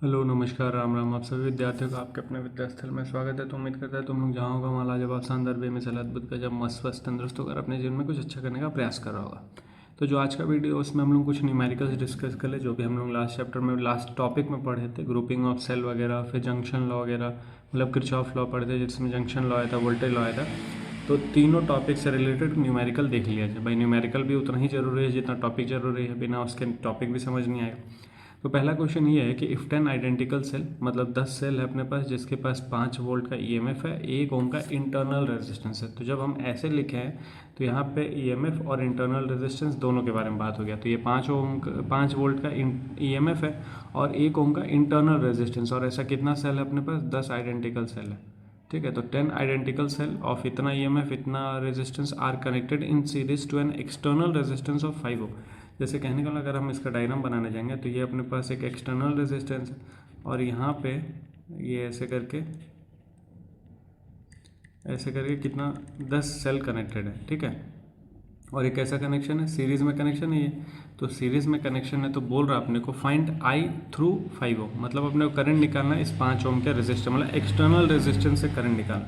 Hello नमस्कार राम राम। आप सभी विद्यार्थियों का आपके अपने विद्यास्थल में स्वागत है। तो उम्मीद करता है तुम लोग जहाँ होगा वहाँ लाजवाब शानदार बेमिसाल अद्भुत का जब मस्त स्वस्थ तंदुरुस्त होकर अपने जीवन में कुछ अच्छा करने का प्रयास कर रहा होगा। तो जो आज का वीडियो उसमें हम लोग कुछ न्यूमेरिकल्स डिस्कस कर ले, जो भी हम लोग लास्ट चैप्टर में लास्ट टॉपिक में पढ़े थे, ग्रुपिंग ऑफ सेल वगैरह, फिर जंक्शन लॉ वगैरह, मतलब किरचॉफ लॉ पढ़े थे जिसमें जंक्शन लॉ आया था, वोल्टेज लॉ आया था। तो तीनों टॉपिक से रिलेटेड न्यूमेरिकल देख लिया जाए। भाई न्यूमेरिकल भी उतना ही जरूरी है जितना टॉपिक जरूरी है, बिना उसके टॉपिक भी समझ नहीं आएगा। तो पहला क्वेश्चन ये है कि इफ़ 10 आइडेंटिकल सेल, मतलब 10 सेल है अपने पास जिसके पास 5 वोल्ट का ईएमएफ है, 1 ओम का इंटरनल रेजिस्टेंस है। तो जब हम ऐसे लिखे हैं तो यहाँ पे ईएमएफ और इंटरनल रेजिस्टेंस दोनों के बारे में बात हो गया। तो ये 5 वोल्ट का ईएमएफ है और 1 ओम का इंटरनल रेजिस्टेंस, और ऐसा कितना सेल है अपने पास? 10 आइडेंटिकल सेल है। ठीक है, तो 10 आइडेंटिकल सेल ऑफ इतना ईएमएफ इतना resistance are connected in series to an external resistance of 5 ohm. जैसे कहने का अगर हम इसका डायग्राम बनाने जाएंगे तो ये अपने पास एक एक्सटर्नल रेजिस्टेंस है और यहाँ पे ये ऐसे करके कितना 10 सेल कनेक्टेड है। ठीक है, और ये कैसा कनेक्शन है? सीरीज में कनेक्शन है ये। तो सीरीज में कनेक्शन है तो बोल रहा है अपने को फाइंड आई थ्रू 5 ओम, मतलब अपने को करंट निकालना है इस 5 ओम के रेजिस्टेंस, मतलब एक्सटर्नल रेजिस्टेंस से करंट निकालना।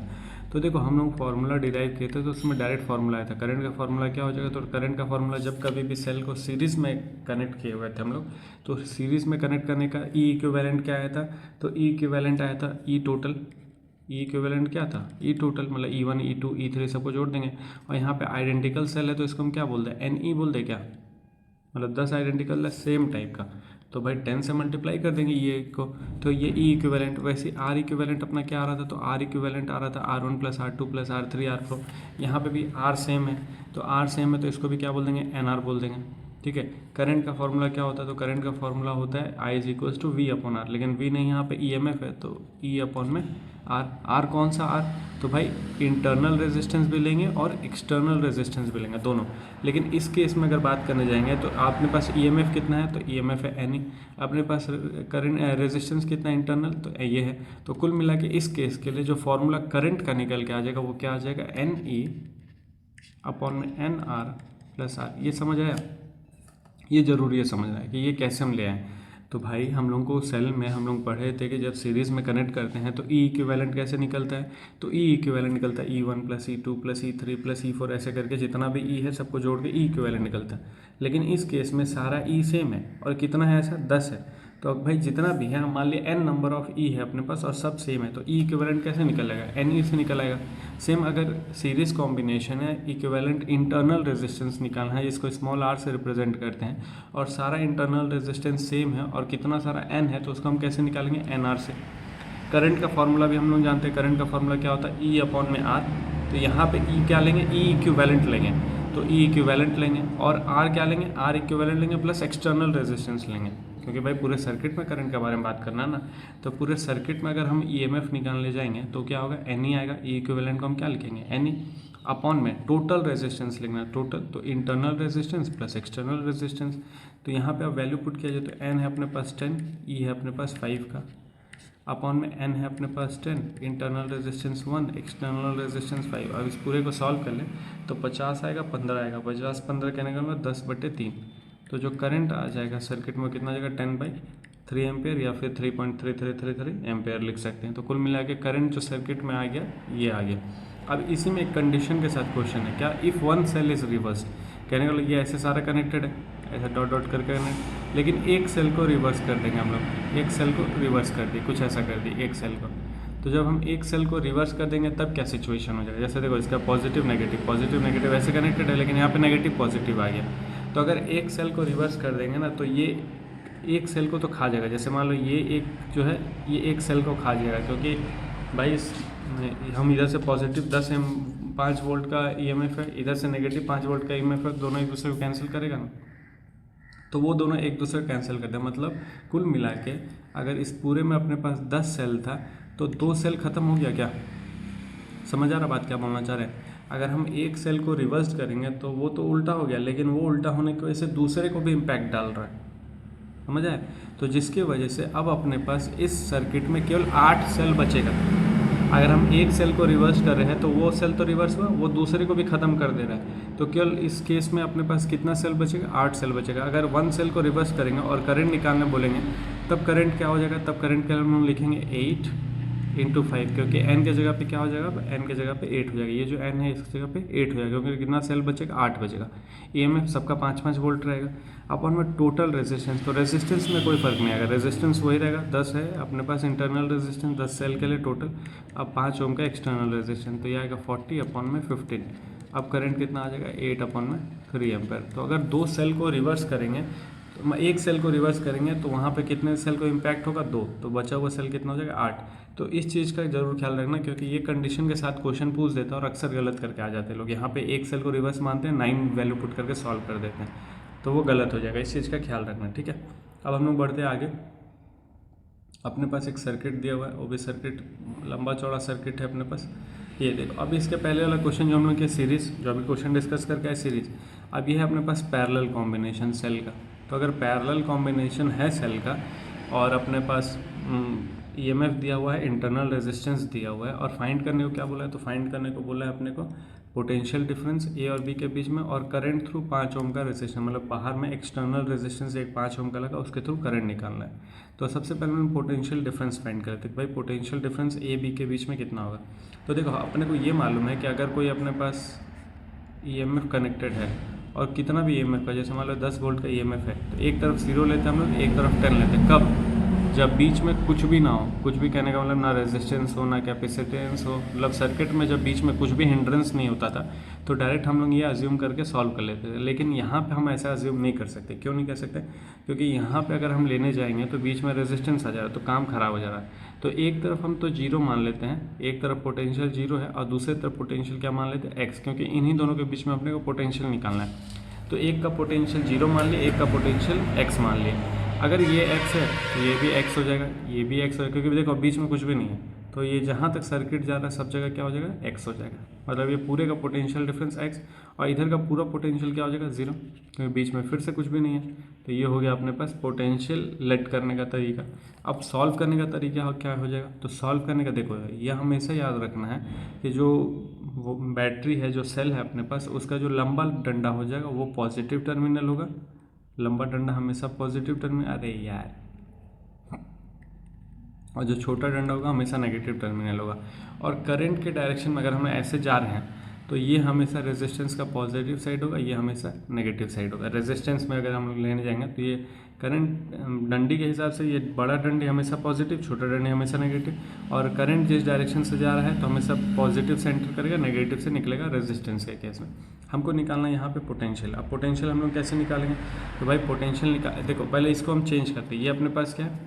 तो देखो हम लोग फार्मूला डिराइव किए थे तो उसमें डायरेक्ट फार्मूला आया था। करंट का फार्मूला क्या हो जाएगा? तो करंट का फार्मूला जब कभी भी सेल को सीरीज में कनेक्ट किए हुए थे हम लोग, तो सीरीज में कनेक्ट करने का ई इक्विवेलेंट क्या आया था? तो ई इक्विवेलेंट आया था ई टोटल। ई इक्विवेलेंट क्या था? ई टोटल, मतलब E1 E2 E3 सबको जोड़ देंगे। और यहाँ पे आइडेंटिकल सेल है तो इसको हम क्या बोल दें? NE बोल दे क्या? मतलब 10 आइडेंटिकल है सेम टाइप का, तो भाई 10 से मल्टीप्लाई कर देंगे ये को, तो ये ई इक्विवेलेंट। वैसे आर इक्विवेलेंट अपना क्या आ रहा था? तो आर इक्विवेलेंट आ रहा था R1 + R2 + R3 R4। यहाँ पे भी आर सेम है, तो आर सेम है तो इसको भी क्या बोल देंगे? NR बोल देंगे। ठीक है, करंट का फॉर्मूला क्या होता है? तो करंट का फॉर्मूला होता है I = V/R, लेकिन V नहीं, यहाँ पे EMF है तो E/R। R कौन सा R? तो भाई इंटरनल रेजिस्टेंस भी लेंगे और एक्सटर्नल रेजिस्टेंस भी लेंगे दोनों। लेकिन इस केस में अगर बात करने जाएंगे तो आपके पास EMF कितना है? तो EMF है NE। अपने पास करंट रेजिस्टेंस कितना है इंटरनल? तो ये है। तो कुल मिला के इस केस के लिए जो फॉर्मूला करंट का निकल के आ जाएगा वो क्या आ जाएगा? NE/NR + R। ये समझ आया? ये ज़रूरी है समझना है कि ये कैसे हम ले आए। तो भाई हम लोगों को सेल में हम लोग पढ़े थे कि जब सीरीज़ में कनेक्ट करते हैं तो ई इक्विवेलेंट कैसे निकलता है? तो ई इक्विवेलेंट निकलता है E1 + E2 + E3 + E4, ऐसे करके जितना भी ई है सबको जोड़ के ई इक्विवेलेंट निकलता है। लेकिन इस केस में सारा ई सेम है और कितना है? ऐसा 10 है। तो अब भाई जितना भी है, मान लिया n नंबर ऑफ ई है अपने पास और सब सेम है, तो ई इक्विवेलेंट कैसे निकलेगा? NE से निकल आएगा। सेम अगर सीरीज कॉम्बिनेशन है, इक्विवेलेंट इंटरनल रेजिस्टेंस निकालना है जिसको स्मॉल r से रिप्रेजेंट करते हैं, और सारा इंटरनल रेजिस्टेंस सेम है और कितना सारा n है, तो उसको हम कैसे निकालेंगे? NR से। करंट का फॉर्मूला भी हम लोग जानते हैं। करंट का फॉर्मूला क्या होता है? E/R। तो यहाँ पे E क्या लेंगे? E इक्विवेलेंट लेंगे, तो E इक्विवेलेंट लेंगे, और R क्या लेंगे? R इक्विवेलेंट लेंगे प्लस एक्सटर्नल रेजिस्टेंस लेंगे, क्योंकि भाई पूरे सर्किट में करंट के बारे में बात करना है ना। तो पूरे सर्किट में अगर हम EMF निकालने जाएंगे तो क्या होगा? NE आएगा। E इक्विवेलेंट को हम क्या लिखेंगे? NE अपॉन में टोटल रेजिस्टेंस लिखना है, टोटल, तो internal resistance plus external resistance. तो यहाँ पे अब वैल्यू पुट किया जाए तो N है अपने पास 10, E है अपने पास 5 का, अपॉन में N है अपने पास 10, इंटरनल रेजिस्टेंस 1, एक्सटर्नल रेजिस्टेंस 5। अब इस पूरे को सॉल्व कर लें तो 50 आएगा, 15 आएगा, 50 15 कहने का मतलब 10/3। तो जो करंट आ जाएगा सर्किट में कितना आ जाएगा? 10/3 एम्पेयर या फिर 3.3333 एम्पेयर लिख सकते हैं। तो कुल मिला के करंट जो सर्किट में आ गया ये आ गया। अब इसी में एक कंडीशन के साथ क्वेश्चन है, क्या? If one cell is reversed, कहने का मतलब ये ऐसे सारा कनेक्टेड है, ऐसा डॉट डॉट करके कनेक्ट, लेकिन एक सेल को रिवर्स कर देंगे हम लोग, एक सेल को रिवर्स कर दिए, कुछ ऐसा कर दिए एक सेल को। तो जब हम एक सेल को रिवर्स कर देंगे तब क्या सिचुएशन हो जाएगा? जैसे देखो इसका पॉजिटिव नेगेटिव ऐसे कनेक्टेड है, लेकिन यहाँ पे नेगेटिव पॉजिटिव आ गया। तो अगर एक सेल को रिवर्स कर देंगे ना तो ये एक सेल को तो खा जाएगा। जैसे मान लो ये एक जो है ये एक सेल को खा जाएगा, क्योंकि भाई हम इधर से पॉजिटिव 5 वोल्ट का EMF है, इधर से नेगेटिव 5 वोल्ट का EMF है, दोनों एक दूसरे को कैंसिल करेगा ना, तो वो दोनों एक दूसरे को कैंसिल करते हैं। मतलब कुल मिला के अगर इस पूरे में अपने पास 10 सेल था तो 2 सेल ख़त्म हो गया। क्या समझ आ रहा बात क्या बोलना चाह रहे हैं? अगर हम एक सेल को रिवर्स करेंगे तो वो तो उल्टा हो गया, लेकिन वो उल्टा होने की वजह से दूसरे को भी इम्पैक्ट डाल रहा है, समझ आए? तो जिसकी वजह से अब अपने पास इस सर्किट में केवल 8 सेल बचेगा। अगर हम एक सेल को रिवर्स कर रहे हैं तो वो सेल तो रिवर्स हुआ, वो दूसरे को भी ख़त्म कर दे रहा है, तो केवल इस केस में अपने पास कितना सेल बचेगा? 8 सेल बचेगा। अगर 1 सेल को रिवर्स करेंगे और करंट निकालने बोलेंगे तब करंट क्या हो जाएगा, तब करंट के लिए हम लिखेंगे 8 × 5, क्योंकि n के जगह पे क्या हो जाएगा, n के जगह पे 8 हो जाएगा, ये जो n है इस जगह पे 8 हो जाएगा, क्योंकि कितना सेल बचेगा, 8 बचेगा। EMF सबका 5-5 वोल्ट रहेगा। अपन में टोटल रेजिस्टेंस, तो रेजिस्टेंस में कोई फर्क नहीं आएगा, रेजिस्टेंस वही रहेगा, 10 है अपने पास इंटरनल रेजिस्टेंस 10 सेल के लिए टोटल, अब 5 ओम का एक्सटर्नल रेजिस्टेंस, तो ये आएगा 40/15। अब करंट कितना आ जाएगा, 8/3 एम्पेयर। तो अगर 2 सेल को रिवर्स करेंगे, तो एक सेल को रिवर्स करेंगे तो वहाँ पे कितने सेल को इम्पैक्ट होगा, 2, तो बचा हुआ सेल कितना हो जाएगा, 8। तो इस चीज़ का जरूर ख्याल रखना, क्योंकि ये कंडीशन के साथ क्वेश्चन पूछ देता है और अक्सर गलत करके आ जाते हैं लोग। यहाँ पे एक सेल को रिवर्स मानते हैं, 9 वैल्यू पुट करके सॉल्व कर देते हैं, तो वो गलत हो जाएगा, इस चीज़ का ख्याल रखना, ठीक है। अब हम लोग बढ़ते हैं आगे। अपने पास एक सर्किट दिया हुआ है, वो भी सर्किट लंबा चौड़ा सर्किट है अपने पास, ये देखो। अब इसके पहले वाला क्वेश्चन जो हम लोग किया सीरीज़, जो अभी क्वेश्चन डिस्कस करके आए सीरीज़, अब ये है अपने पास पैरेलल कॉम्बिनेशन सेल का। तो अगर पैरेलल कॉम्बिनेशन है सेल का और अपने पास EMF दिया हुआ है, इंटरनल रेजिस्टेंस दिया हुआ है, और फाइंड करने को क्या बोला है, तो फाइंड करने को बोला है अपने को पोटेंशियल डिफरेंस A और B के बीच में, और करंट थ्रू 5 ओम का रेजिस्टेंस, मतलब बाहर में एक्सटर्नल रेजिस्टेंस एक 5 ओम का लगा, उसके थ्रू करंट निकालना है। तो सबसे पहले हम पोटेंशियल डिफरेंस फाइंड करते हैं, भाई पोटेंशियल डिफरेंस A B के बीच में कितना होगा। तो देखो अपने को ये मालूम है कि अगर कोई अपने पास EMF कनेक्टेड है और कितना भी EMF है, जैसे मान लो 10 वोल्ट का EMF है, तो एक तरफ 0 लेते हैं हम लोग, एक तरफ 10 लेते हैं। कब, जब बीच में कुछ भी ना हो, कुछ भी कहने का मतलब ना रेजिस्टेंस हो ना कैपेसिटेंस हो, मतलब सर्किट में जब बीच में कुछ भी हिंड्रेंस नहीं होता था, तो डायरेक्ट हम लोग ये अज्यूम करके सॉल्व कर लेते थे। लेकिन यहाँ पे हम ऐसा अज्यूम नहीं कर सकते। क्यों नहीं कर सकते, क्योंकि यहाँ पे अगर हम लेने जाएंगे तो बीच में रेजिस्टेंस आ जा रहा है, तो काम खराब हो जा रहा है। तो एक तरफ हम तो 0 मान लेते हैं, एक तरफ पोटेंशियल 0 है और दूसरी तरफ पोटेंशियल क्या मान लेते हैं, x, क्योंकि इन्हीं दोनों के बीच में अपने को पोटेंशियल निकालना है। तो एक का पोटेंशियल 0 मान लिया, एक का पोटेंशियल x मान लिया। अगर ये x है तो ये भी x हो जाएगा, ये भी x हो जाएगा, क्योंकि देखो बीच में कुछ भी नहीं है, तो ये जहाँ तक सर्किट जा रहा है सब जगह क्या हो जाएगा, x हो जाएगा। मतलब ये पूरे का पोटेंशियल डिफरेंस x, और इधर का पूरा पोटेंशियल क्या हो जाएगा, 0, क्योंकि बीच में फिर से कुछ भी नहीं है। तो ये हो गया अपने पास पोटेंशियल लेट करने का तरीका। अब सॉल्व करने का तरीका क्या हो जाएगा, तो सॉल्व करने का देखो, यह हमेशा याद रखना है कि जो वो बैटरी है, जो सेल है अपने पास, उसका जो लंबा डंडा हो जाएगा वो पॉजिटिव टर्मिनल होगा, लंबा डंडा हमेशा पॉजिटिव टर्मिनल, अरे यार, और जो छोटा डंडा होगा हमेशा नेगेटिव टर्मिनल होगा। और करंट के डायरेक्शन में अगर हम ऐसे जा रहे हैं तो ये हमेशा रेजिस्टेंस का पॉजिटिव साइड होगा, ये हमेशा नेगेटिव साइड होगा। रेजिस्टेंस में अगर हम लोग लेने जाएंगे तो ये करंट डंडी के हिसाब से ये बड़ा डंडी हमेशा पॉजिटिव, छोटा डंडी हमेशा नेगेटिव, और करंट जिस डायरेक्शन से जा रहा है तो हमेशा पॉजिटिव से एंटर करेगा, नेगेटिव से निकलेगा रेजिस्टेंस के केस में। हमको निकालना है यहाँ पे पोटेंशियल। अब पोटेंशियल हम लोग कैसे निकालेंगे, तो भाई पोटेंशियल निकाल, देखो पहले इसको हम चेंज करते हैं। ये अपने पास क्या है,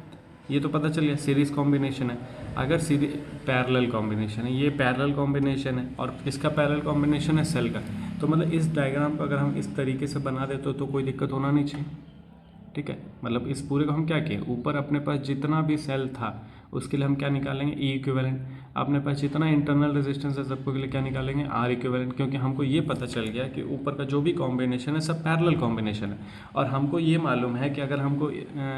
ये तो पता चल गया सीरीज़ कॉम्बिनेशन है। अगर सीरीज पैरेलल कॉम्बिनेशन है, ये पैरेलल कॉम्बिनेशन है और इसका पैरेलल कॉम्बिनेशन है सेल का, तो मतलब इस डायग्राम को अगर हम इस तरीके से बना दे तो कोई दिक्कत होना नहीं चाहिए, ठीक है। मतलब इस पूरे को हम क्या किए, ऊपर अपने पास जितना भी सेल था उसके लिए हम क्या निकालेंगे, ई इक्विवेलेंट। अपने पास जितना इंटरनल रेजिस्टेंस है सबको के लिए क्या निकालेंगे, आर इक्विवेलेंट, क्योंकि हमको ये पता चल गया कि ऊपर का जो भी कॉम्बिनेशन है सब पैरेलल कॉम्बिनेशन है। और हमको ये मालूम है कि अगर हमको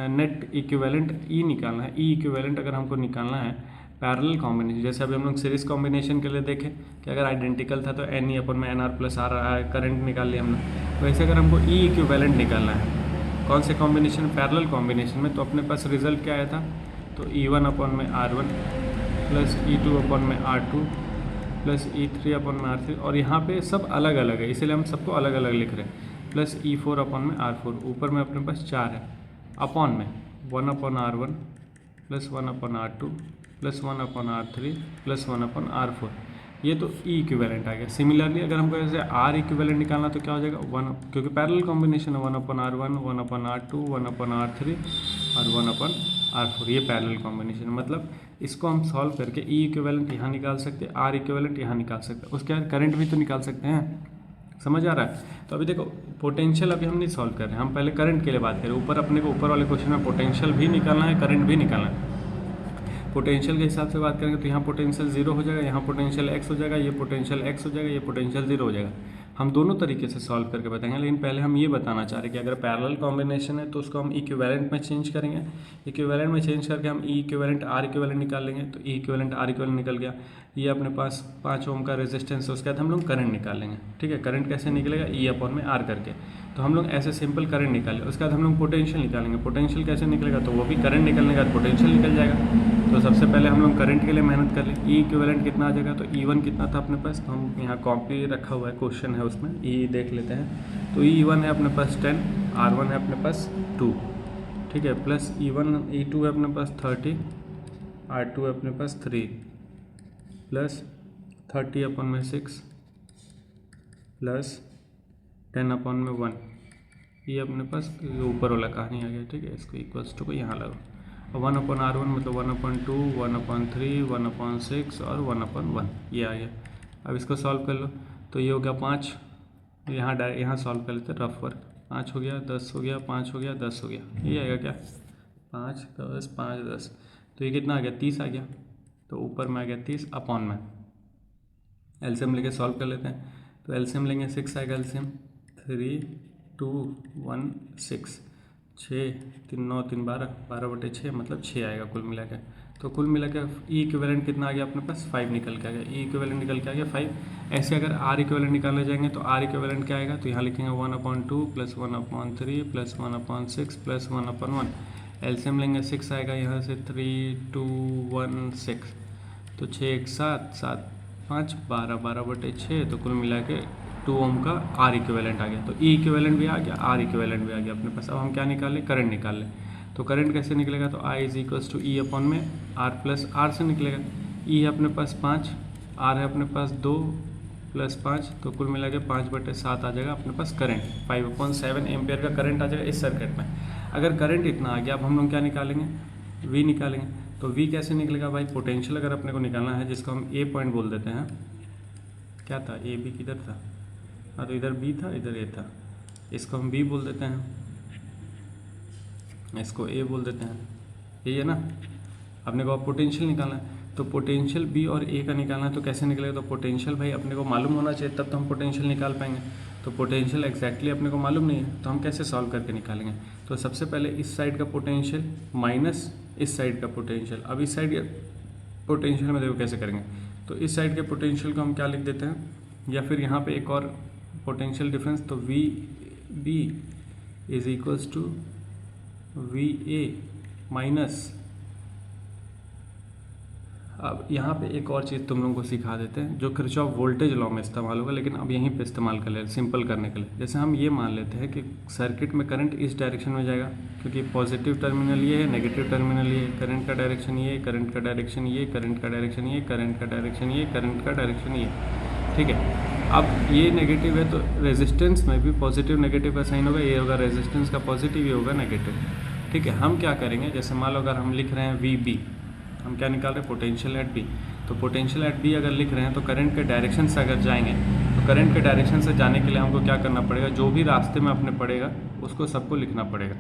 नेट इक्विवेलेंट ई निकालना है, ई इक्विवेलेंट अगर हमको निकालना है पैरेलल कॉम्बिनेशन, जैसे अभी हम लोग सीरीज कॉम्बिनेशन के लिए देखें कि अगर आइडेंटिकल था तो NE/NR+R करंट निकाल लिया हमने। वैसे अगर हमको ई इक्विवेलेंट निकालना है कौन से कॉम्बिनेशन, पैरेलल कॉम्बिनेशन में, तो अपने पास रिजल्ट क्या आया था, तो E1/R1 plus E2/R2 plus E3/R3, और यहाँ पे सब अलग अलग है इसीलिए हम सबको अलग अलग लिख रहे हैं, प्लस E4/R4। ऊपर में अपने पास 4 है, अपॉन में 1/R1 plus 1/R2 plus 1/R3 plus 1/R4। ये तो ई इक्विवेलेंट आ गया। सिमिलरली अगर हमको ऐसे आर इक्विवेलेंट निकालना तो क्या हो जाएगा, 1, क्योंकि पैरेलल कॉम्बिनेशन है, 1/R1 1/R2 1/R3 और 1/R4, ये पैरेलल कॉम्बिनेशन है। मतलब इसको हम सॉल्व करके ई इक्विवेलेंट यहाँ निकाल सकते हैं, आर इक्विवेलेंट यहाँ निकाल सकते हैं, उसके बाद करंट भी तो निकाल सकते हैं। समझ आ रहा है। तो अभी देखो पोटेंशियल अभी हम नहीं सॉल्व कर रहे हैं, हम पहले करंट के लिए बात करें। ऊपर अपने को ऊपर वाले क्वेश्चन में पोटेंशियल भी निकालना है, करंट भी निकालना है। पोटेंशियल के हिसाब से बात करेंगे तो यहाँ पोटेंशियल 0 हो जाएगा, यहाँ पोटेंशियल x हो जाएगा, ये पोटेंशियल x हो जाएगा, ये पोटेंशियल 0 हो जाएगा। हम दोनों तरीके से सॉल्व करके बताएंगे, लेकिन पहले हम ये बताना चाह रहे हैं कि अगर पैरेलल कॉम्बिनेशन है तो उसको हम इक्विवेलेंट में चेंज करेंगे, इक्विवेलेंट में चेंज करके हम ई इक्विवेलेंट आर इक्विवेलेंट निकाल लेंगे। तो ई इक्विवेलेंट आर इक्विवेलेंट निकल गया, ये अपने पास 5 ओम का रेजिस्टेंस है, उसके बाद हम लोग करंट निकालेंगे। ठीक है, करंट कैसे निकलेगा, ई अपॉन में आर करके। तो हम लोग ऐसे सिंपल करंट निकाले, उसके बाद हम लोग पोटेंशियल निकालेंगे। पोटेंशियल कैसे निकलेगा, तो वो भी करंट निकलने का पोटेंशियल निकल जाएगा। तो सबसे पहले हम लोग करंट के लिए मेहनत कर लें। ई इक्विवेलेंट कितना आ जाएगा, तो E1 कितना था अपने पास, तो हम यहाँ कॉपी रखा हुआ है, क्वेश्चन है उसमें ई देख लेते हैं। तो E1 है अपने पास 10, R1 है अपने पास 2, ठीक है, प्लस E2 है अपने पास 30, R2 है अपने पास 3, प्लस 30 अपॉन में 6, प्लस 10 अपॉन में 1। ये अपने पास ऊपर वाला कहानी आ गया, ठीक है। इसको इक्वल्स टू को यहाँ लगाओ, 1 अपॉन R1 मतलब 1/2, 1/3, 1/6 और 1/1, ये आ गया। अब इसको सॉल्व कर लो, तो ये हो गया 5, यहाँ सॉल्व कर लेते हैं रफ वर्क। 5 हो गया, 10 हो गया, 5 हो गया, 10 हो गया, ये आएगा क्या, 5 10 5 10, तो ये कितना आ गया, 30 आ गया। तो ऊपर में आ गया 30 अपॉन में, एलसीएम लेके सॉल्व कर लेते हैं। तो एलसीएम लेंगे, 6 आएगा एलसीएम, 3 2 1 6, 6 3 9 3 12, 12/6 मतलब 6 आएगा कुल मिला के। तो कुल मिला के ई इक्विवेलेंट कितना आ गया अपने पास, 5 निकल के आ गया। ई इक्विवेलेंट निकल के आ गया 5। ऐसे अगर आर इक्विवेलेंट निकालने जाएंगे तो आर इक्विवेलेंट क्या आएगा, तो यहाँ लिखेंगे 1/2 प्लस 1/3 प्लस 1/6 प्लस 1/1। एलसीएम लेंगे, 6 आएगा यहाँ से, 3 2 1 6, तो 6 1 7 7 5 12, 12/6, तो कुल मिला के 2 ओम का आर इक्विवेलेंट आ गया। तो ई इक्विवेलेंट भी आ गया, आर इक्विवेलेंट भी आ गया अपने पास। अब हम क्या निकाल लें, करंट निकाल लें। तो करंट कैसे निकलेगा, तो I is equals to E upon में आर प्लस आर से निकलेगा। ई है अपने पास 5, आर है अपने पास 2 प्लस 5, तो कुल मिला के 5/7 आ जाएगा अपने पास करंट। 5/7 एम्पियर का करंट आ जाएगा इस सर्किट में। अगर करंट इतना आ गया, अब हम लोग क्या निकालेंगे, V निकालेंगे। तो V कैसे निकलेगा भाई, पोटेंशियल अगर अपने को निकालना है, जिसको हम A पॉइंट बोल देते हैं, क्या था A B किधर था, हाँ तो इधर B था, इधर A था, इसको हम B बोल देते हैं, इसको A बोल देते हैं, यही है ना। अपने को अब पोटेंशियल निकालना है, तो पोटेंशियल B और A का निकालना है, तो कैसे निकलेगा, तो पोटेंशियल भाई अपने को मालूम होना चाहिए, तब तो हम पोटेंशियल निकाल पाएंगे। तो पोटेंशियल एग्जैक्टली अपने को मालूम नहीं है, तो हम कैसे सॉल्व करके निकालेंगे। तो सबसे पहले इस साइड का पोटेंशियल माइनस इस साइड का पोटेंशियल। अब इस साइड पोटेंशियल में देखो कैसे करेंगे, तो इस साइड के पोटेंशियल को हम क्या लिख देते हैं, या फिर यहाँ पे एक और पोटेंशियल डिफरेंस, तो V B is equals to V A minus. अब यहाँ पे एक और चीज़ तुम लोगों को सिखा देते हैं, जो किरचॉफ वोल्टेज लॉ में इस्तेमाल होगा, लेकिन अब यहीं पे इस्तेमाल कर ले सिंपल करने के लिए। जैसे हम ये मान लेते हैं कि सर्किट में करंट इस डायरेक्शन में जाएगा, क्योंकि पॉजिटिव टर्मिनल ये है, नेगेटिव टर्मिनल ये है, करंट का डायरेक्शन ये, करंट का डायरेक्शन ये, करंट का डायरेक्शन ये, करंट का डायरेक्शन ये, करंट का डायरेक्शन ये, ठीक है। अब ये नेगेटिव है, तो रेजिस्टेंस में भी पॉजिटिव नेगेटिव का साइन होगा, ये होगा रेजिस्टेंस का पॉजिटिव, ये होगा नेगेटिव, ठीक है। हम क्या करेंगे, जैसे मान लो अगर हम लिख रहे हैं वी बी, हम क्या निकाल रहे हैं, पोटेंशियल एट बी। तो पोटेंशियल एट बी अगर लिख रहे हैं, तो करंट के डायरेक्शन से अगर जाएंगे, तो करंट के डायरेक्शन से जाने के लिए हमको क्या करना पड़ेगा, जो भी रास्ते में अपने पड़ेगा उसको सबको लिखना पड़ेगा।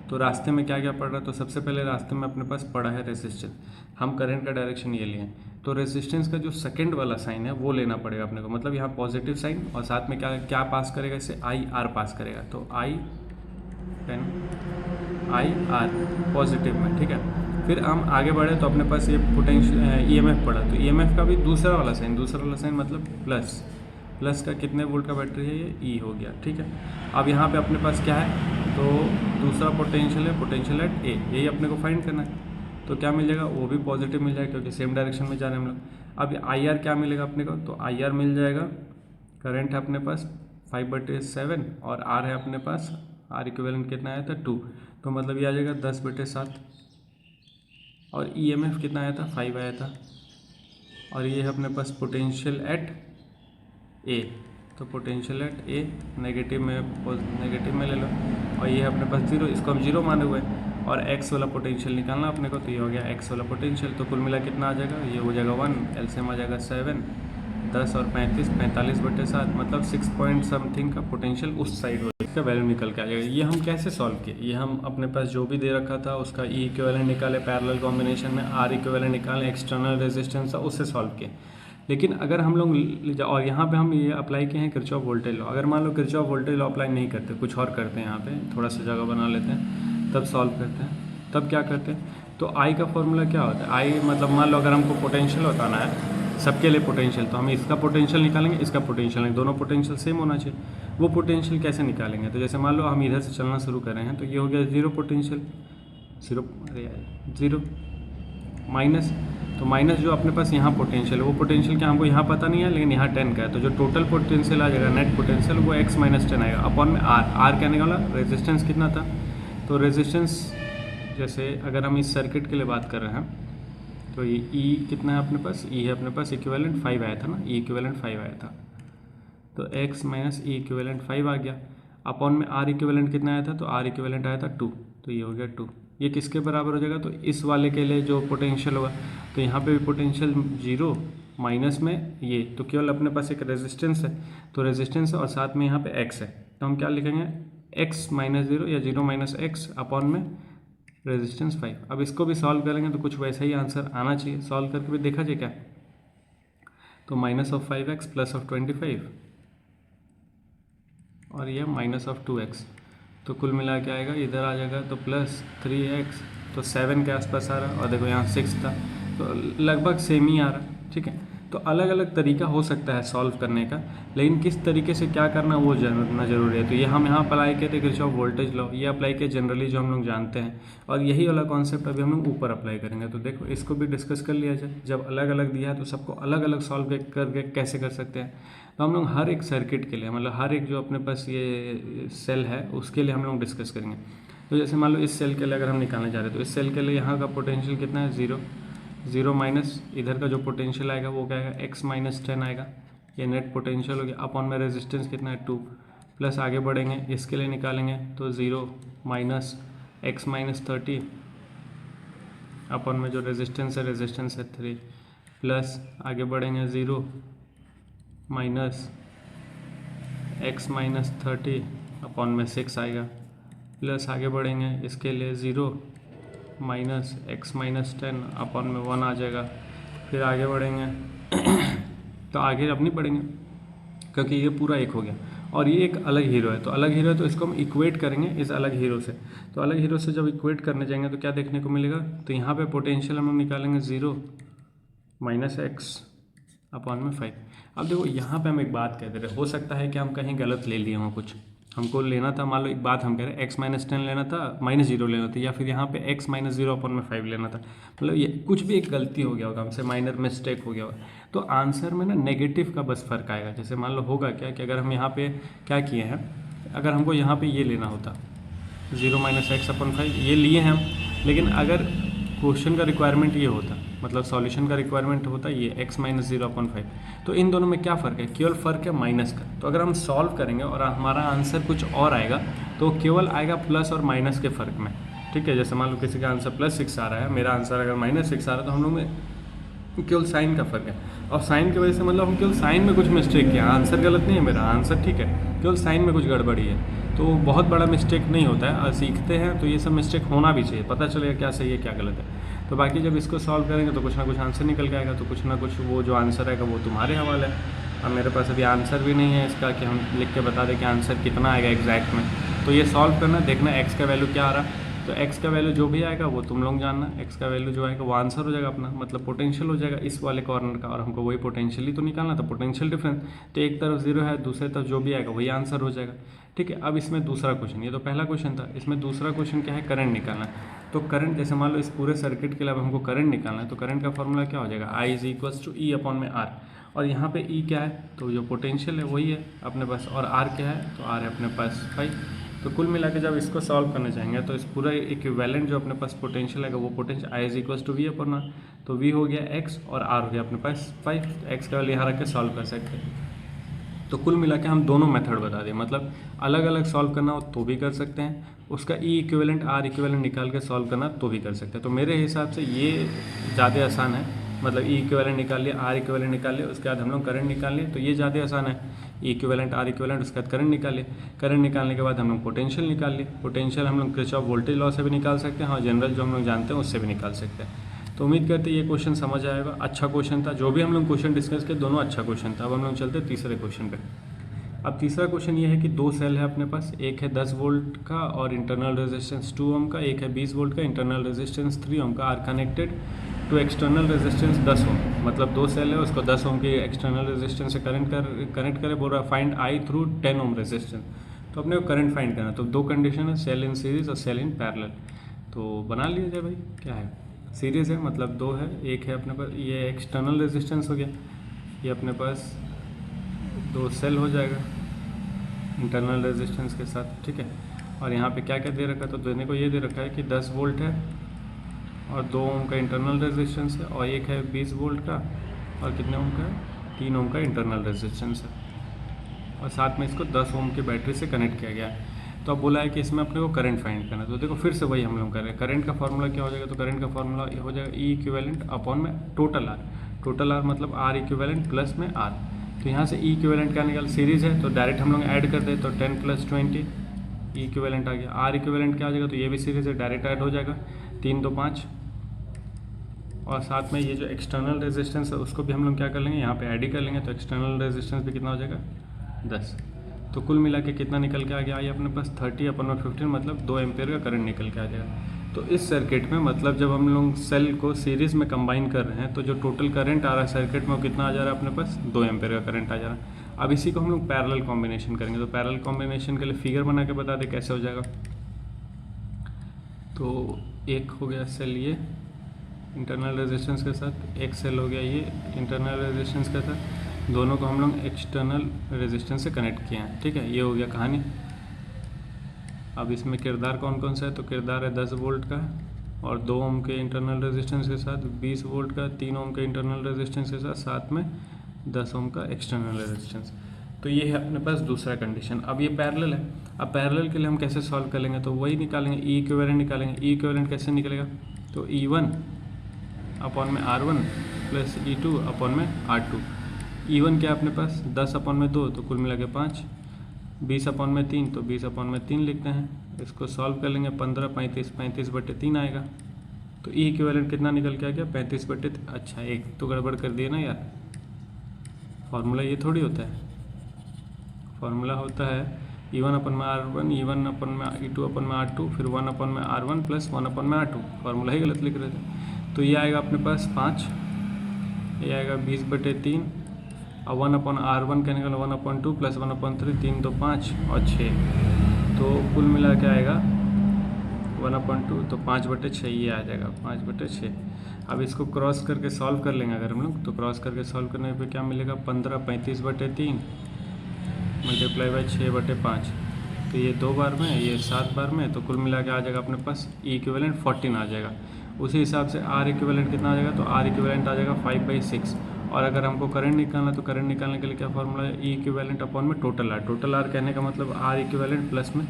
तो रास्ते में क्या क्या पड़ रहा है, तो सबसे पहले रास्ते में अपने पास पड़ा है रेजिस्टेंस, हम करंट का डायरेक्शन ये लिए, तो रेजिस्टेंस का जो सेकंड वाला साइन है वो लेना पड़ेगा अपने को, मतलब यहाँ पॉजिटिव साइन, और साथ में क्या क्या पास करेगा, इसे आई आर पास करेगा, तो आई आर पॉजिटिव में, ठीक है। फिर हम आगे बढ़े तो अपने पास ये पोटेंशियल ईएमएफ पड़ा, तो ईएमएफ का भी दूसरा वाला साइन मतलब प्लस का कितने वोल्ट का बैटरी है, ये ई हो गया, ठीक है। अब यहाँ पे अपने पास क्या है, तो दूसरा पोटेंशियल है, पोटेंशियल एट ए, यही अपने को फाइंड करना है। तो क्या मिल जाएगा, वो भी पॉजिटिव मिल जाएगा, क्योंकि सेम डायरेक्शन में जा रहे हैं हम लोग। अब आई आर क्या मिलेगा अपने को, तो आई आर मिल जाएगा, करंट है अपने पास 5/7 और आर है अपने पास, आर इक्विवेलेंट कितना आया था 2, तो मतलब ये आ जाएगा 10/7, और ईएमएफ कितना आया था 5 आया था, और ये है अपने पास पोटेंशियल एट ए, तो पोटेंशियल एट ए नेगेटिव में ले लो, और ये है अपने पास 0, इसको हम 0 माने हुए हैं, और एक्स वाला पोटेंशियल निकालना अपने को, तो ये हो गया एक्स वाला पोटेंशियल। तो कुल मिला कितना आ जाएगा, ये हो जाएगा 1, एलसीएम आ जाएगा 7, 10 और 35, 45/7, मतलब 6 पॉइंट समथिंग का पोटेंशियल उस साइड का वैल्यू निकल के आ जाएगा। ये हम कैसे सॉल्व किए, ये हम अपने पास जो भी दे रखा था उसका ई इक्विवेलेंट निकाले, पैरेलल कॉम्बिनेशन में आर इक्विवेलेंट निकाले, एक्सटर्नल रेजिस्टेंस था उससे सॉल्व किए। लेकिन अगर हम लोग और यहाँ पे हम ये अप्लाई किए हैं किरचॉफ वोल्टेज लॉ, अगर मान लो किरचॉफ वोल्टेज लॉ अप्लाई नहीं करते, कुछ और करते हैं, यहाँ पे थोड़ा सा जगह बना लेते हैं, तब सॉल्व करते हैं, तब क्या करते हैं, तो आई का फॉर्मूला क्या होता है, आई मतलब मान लो अगर हमको पोटेंशियल बताना है सबके लिए पोटेंशियल, तो हम इसका पोटेंशियल निकालेंगे, इसका पोटेंशियल नहीं, दोनों पोटेंशियल सेम होना चाहिए। वो पोटेंशियल कैसे निकालेंगे, तो जैसे मान लो हम इधर से चलना शुरू कर रहे हैं, तो ये हो गया जीरो पोटेंशियल, जीरो माइनस, तो माइनस जो अपने पास यहाँ पोटेंशियल है, वो पोटेंशियल क्या हमको यहाँ पता नहीं है, लेकिन यहाँ 10 का है, तो जो टोटल पोटेंशियल आ जाएगा नेट पोटेंशियल वो x माइनस 10 आएगा अपॉन में r क्या निकाला, रेजिस्टेंस कितना था, तो रेजिस्टेंस जैसे अगर हम इस सर्किट के लिए बात कर रहे हैं तो ये E कितना है अपने पास, E है अपने पास इक्विवेलेंट 5 आया था ना, E इक्विवेलेंट 5 आया था, तो x माइनस E इक्विवेलेंट 5 आ गया, अपॉन में R इक्विवेलेंट कितना आया था, तो R इक्विवेलेंट आया था 2, तो ये हो गया 2, ये किसके बराबर हो जाएगा, तो इस वाले के लिए जो पोटेंशियल होगा, तो यहाँ पे भी पोटेंशियल जीरो माइनस में ये, तो केवल अपने पास एक रेजिस्टेंस है, तो रेजिस्टेंस और साथ में यहाँ पे x है, तो हम क्या लिखेंगे x माइनस जीरो या जीरो माइनस एक्स अपॉन में रेजिस्टेंस 5। अब इसको भी सॉल्व करेंगे तो कुछ वैसा ही आंसर आना चाहिए, सॉल्व करके भी देखा जाए क्या, तो minus of 5x plus of 25 और यह माइनस ऑफ 2x, तो कुल मिला के आएगा इधर आ जाएगा तो प्लस 3x, तो 7 के आसपास आ रहा, और देखो यहाँ 6 था, तो लगभग सेम ही आ रहा। ठीक है, तो अलग अलग तरीका हो सकता है सॉल्व करने का, लेकिन किस तरीके से क्या करना वो जानना जरूरी है। तो ये हम यहाँ अप्लाई किए थे किरचॉफ वोल्टेज लॉ, ये अप्लाई किए जनरली जो हम लोग जानते हैं, और यही वाला कॉन्सेप्ट अभी हम लोग ऊपर अप्लाई करेंगे। तो देखो इसको भी डिस्कस कर लिया जाए, जब अलग अलग दिया है तो सबको अलग अलग सॉल्व करके कैसे कर सकते हैं। तो हम लोग हर एक सर्किट के लिए, मतलब हर एक जो अपने पास ये सेल है उसके लिए हम लोग डिस्कस करेंगे। तो जैसे मान लो इस सेल के लिए अगर हम निकालने जा रहे हैं, तो इस सेल के लिए यहाँ का पोटेंशियल कितना है, जीरो, जीरो माइनस इधर का जो पोटेंशियल आएगा वो क्या आएगा, x माइनस 10 आएगा, ये नेट पोटेंशियल हो गया, अपॉन में रेजिस्टेंस कितना है 2, प्लस आगे बढ़ेंगे इसके लिए निकालेंगे तो 0 माइनस x माइनस 30 अपॉन में जो रेजिस्टेंस है 3, प्लस आगे बढ़ेंगे 0 माइनस x माइनस 30 अपॉन में 6 आएगा, प्लस आगे बढ़ेंगे इसके लिए 0 माइनस x माइनस 10 अपॉन में 1 आ जाएगा। फिर आगे बढ़ेंगे तो आगे अब नहीं बढ़ेंगे क्योंकि ये पूरा एक हो गया, और ये एक अलग हीरो है, तो अलग हीरो है तो इसको हम इक्वेट करेंगे इस अलग हीरो से। तो अलग हीरो से जब इक्वेट करने जाएंगे तो क्या देखने को मिलेगा, तो यहाँ पे पोटेंशियल हम निकालेंगे 0 माइनस x अपॉन में 5। अब देखो यहाँ पे हम एक बात कह दे रहे, हो सकता है कि हम कहीं गलत ले लिए हों, कुछ हमको लेना था, मान लो एक बात हम कह रहे हैं x माइनस 10 लेना था, माइनस 0 लेना था, या फिर यहाँ पे x माइनस 0 अपॉन में 5 लेना था, मतलब ये कुछ भी एक गलती हो गया होगा हमसे, माइनर मिस्टेक हो गया होगा, तो आंसर में ना नेगेटिव का बस फर्क आएगा। जैसे मान लो होगा क्या कि अगर हम यहाँ पे क्या किए हैं, अगर हमको यहाँ पे ये लेना होता 0 माइनस एक्स अपॉन 5, ये लिए हैं हम, लेकिन अगर क्वेश्चन का रिक्वायरमेंट ये होता, मतलब सॉल्यूशन का रिक्वायरमेंट होता ये x माइनस 0 अपॉन 5, तो इन दोनों में क्या फ़र्क है, केवल फ़र्क है माइनस का। तो अगर हम सॉल्व करेंगे और हमारा आंसर कुछ और आएगा तो केवल आएगा प्लस और माइनस के फ़र्क में। ठीक है, जैसे मान लो किसी का आंसर +6 आ रहा है, मेरा आंसर अगर -6 आ रहा है, तो हम लोग में केवल साइन का फ़र्क है, और साइन की वजह से मतलब हम केवल साइन में कुछ मिस्टेक किया, आंसर गलत नहीं है, मेरा आंसर ठीक है, केवल साइन में कुछ गड़बड़ी है, तो बहुत बड़ा मिस्टेक नहीं होता है। और सीखते हैं तो ये सब मिस्टेक होना भी चाहिए, पता चलेगा क्या सही है क्या गलत है। तो बाकी जब इसको सॉल्व करेंगे तो कुछ ना कुछ आंसर निकल के आएगा, तो कुछ ना कुछ वो जो आंसर आएगा वो तुम्हारे हवाले है। अब मेरे पास अभी आंसर भी नहीं है इसका कि हम लिख के बता दें कि आंसर कितना आएगा एग्जैक्ट में, तो ये सॉल्व करना, देखना x का वैल्यू क्या आ रहा, तो x का वैल्यू जो भी आएगा वो तुम लोग जानना, x का वैल्यू जो आएगा वो आंसर हो जाएगा अपना, मतलब पोटेंशियल हो जाएगा इस वाले कॉर्नर का, और हमको वही पोटेंशियल ही तो निकालना था, पोटेंशियल डिफरेंस, तो एक तरफ 0 है, दूसरे तरफ जो भी आएगा वही आंसर हो जाएगा। ठीक है, अब इसमें दूसरा क्वेश्चन, ये तो पहला क्वेश्चन था, इसमें दूसरा क्वेश्चन क्या है, करंट निकालना। तो करंट, जैसे मान लो इस पूरे सर्किट के लिए अब हमको करंट निकालना है, तो करंट का फॉर्मूला क्या हो जाएगा, I is equals to E upon में R, और यहाँ पे E क्या है, तो जो पोटेंशियल है वही है अपने पास, और R क्या है, तो R है अपने पास 5। तो कुल मिला के जब इसको सॉल्व करने जाएंगे तो इस पूरा इक्विवेलेंट जो अपने पास पोटेंशियल है वो potential I is equals to V upon R, तो V हो गया x और R हो गया अपने पास 5, x का वैल्यू यहाँ रख के सॉल्व कर सकते हैं। तो कुल मिला के हम दोनों मेथड बता दें, मतलब अलग अलग सॉल्व करना हो तो भी कर सकते हैं, उसका E इक्विवेलेंट R इक्विवेलेंट निकाल के सॉल्व करना तो भी कर सकते हैं। तो मेरे हिसाब से ये ज़्यादा आसान है, मतलब E इक्विवेलेंट निकाल लिया, R इक्विवेलेंट निकाल लिया, उसके बाद हम लोग करंट निकाल लिए, तो ये ज़्यादा आसान है, E इक्विवेलेंट R इक्विवेलेंट, उसके बाद करंट निकाल लिए, करंट निकालने के बाद हम लोग पोटेंशियल निकाल लिए, पोटेंशियल हम लोग किरचॉफ वोल्टेज लॉ से भी निकाल सकते हैं, और जनरल जो हम लोग जानते हैं उससे भी निकाल सकते हैं। तो उम्मीद करते हैं ये क्वेश्चन समझ आएगा। अच्छा क्वेश्चन था, जो भी हम लोग क्वेश्चन डिस्कस किए दोनों अच्छा क्वेश्चन था। अब हम लोग चलते हैं तीसरे क्वेश्चन पे। अब तीसरा क्वेश्चन ये है कि दो सेल है अपने पास, एक है 10 वोल्ट का और इंटरनल रेजिस्टेंस 2 ओम का, एक है 20 वोल्ट का इंटरनल रेजिस्टेंस 3 ओम का, are connected to external resistance 10 ohm. मतलब दो सेल है, उसको 10 ओम की एक्सटर्नल रेजिस्टेंस से कनेक्ट करे, बोल रहा है find I through 10 ohm resistance. तो अपने को करंट फाइंड करना। तो दो कंडीशन है, सेल इन सीरीज और सेल इन पैरेलल। तो बना लिया जाए भाई, क्या है, सीरीज है मतलब दो है, एक है अपने पास ये एक्सटर्नल रेजिस्टेंस हो गया, ये अपने पास दो सेल हो जाएगा इंटरनल रेजिस्टेंस के साथ, ठीक है। और यहाँ पे क्या क्या दे रखा है, तो देने को ये दे रखा है कि 10 वोल्ट है और 2 ओम का इंटरनल रेजिस्टेंस है, और एक है 20 वोल्ट का और कितने ओम का है, 3 ओम का इंटरनल रेजिस्टेंस है, और साथ में इसको 10 ओम की बैटरी से कनेक्ट किया गया है। तो अब बोला है कि इसमें अपने को करंट फाइंड करना है। तो देखो फिर से वही हम लोग कर रहे हैं। करंट का फॉर्मूला क्या हो जाएगा, तो करंट का फॉर्मूला हो जाएगा ई इक्विवेलेंट अपॉन में टोटल आर। टोटल आर मतलब आर इक्विवेलेंट प्लस में आर। तो यहाँ से ई इक्विवेलेंट क्या निकाल, सीरीज़ है तो डायरेक्ट हम लोग ऐड कर दे, तो 10 + 20 ई इक्विवेलेंट आ गया। आर इक्विवेलेंट क्या आ जाएगा, तो ये भी सीरीज़ है, डायरेक्ट ऐड हो जाएगा, 3 × 2 = 5। और साथ में ये जो एक्सटर्नल रेजिस्टेंस है उसको भी हम लोग क्या कर लेंगे, यहाँ पे ऐड ही कर लेंगे। तो एक्सटर्नल रेजिस्टेंस भी कितना हो जाएगा, 10। तो कुल मिला के कितना निकल के आ गया, ये अपने पास 30/15 मतलब 2 एम्पेयर का करंट निकल के आ जाएगा। तो इस सर्किट में मतलब जब हम लोग सेल को सीरीज़ में कंबाइन कर रहे हैं तो जो टोटल करंट आ रहा है सर्किट में वो कितना आ जा रहा है अपने पास, 2 एम्पेयर का करंट आ जा रहा है। अब इसी को हम लोग पैरेलल कॉम्बिनेशन करेंगे। तो पैरेलल कॉम्बिनेशन के लिए फिगर बना के बता दे कैसे हो जाएगा। तो एक हो गया सेल ये इंटरनल रेजिस्टेंस के साथ, एक सेल हो गया ये इंटरनल रेजिस्टेंस के साथ, दोनों को हम लोग एक्सटर्नल रेजिस्टेंस से कनेक्ट किए हैं, ठीक है। ये हो गया कहानी। अब इसमें किरदार कौन कौन सा है, तो किरदार है 10 वोल्ट का और 2 ओम के इंटरनल रेजिस्टेंस के साथ, 20 वोल्ट का 3 ओम के इंटरनल रेजिस्टेंस के साथ, साथ में 10 ओम का एक्सटर्नल रेजिस्टेंस। तो ये है अपने पास दूसरा कंडीशन। अब ये पैरेलल है। अब पैरेलल के लिए हम कैसे सॉल्व कर लेंगे, तो वही निकालेंगे, ई इक्विवेलेंट निकालेंगे। ई इक्विवेलेंट कैसे निकलेगा, तो E1 अपॉन में R1 प्लस E2 अपॉन में R2। E1 क्या अपने पास 10/2 तो कुल मिला के 5, 20/3 तो 20/3 लिखते हैं। इसको सॉल्व कर लेंगे, 15 35 35/3 आएगा। तो ई इक्विवेलेंट कितना निकल के आ गया, 35/3। अच्छा एक तो गड़बड़ कर दिए ना यार, फार्मूला ये थोड़ी होता है। फार्मूला होता है E1/R1 E1/E2/R2 फिर 1/R1 प्लस 1/R2। फार्मूला ही गलत लिख रहे थे। तो ये आएगा अपने पास 5, ये आएगा 20/3 और 1/R1 का निकला 1/2 प्लस 1/3, 3 तो 5 और 6, तो कुल मिला के आएगा 1/2 तो 5/6 ये आ जाएगा, 5/6। अब इसको क्रॉस करके सॉल्व कर लेंगे अगर हम लोग, तो क्रॉस करके सॉल्व करने पे क्या मिलेगा, 15 35/3 मल्टीप्लाई बाई 6/5। तो ये 2 बार में, ये 7 बार में, तो कुल मिला के आ जाएगा अपने पास ई इक्विवेलेंट 14 आ जाएगा। उसी हिसाब से आर इक्विवेलेंट कितना आ जाएगा, तो आर इक्विवेलेंट आ जाएगा 5/6। और अगर हमको करंट निकालना तो करंट निकालने के लिए क्या फॉर्मूला है, ई इक्विवेलेंट अपॉन में टोटल आर। टोटल आर कहने का मतलब आर इक्विवेलेंट प्लस में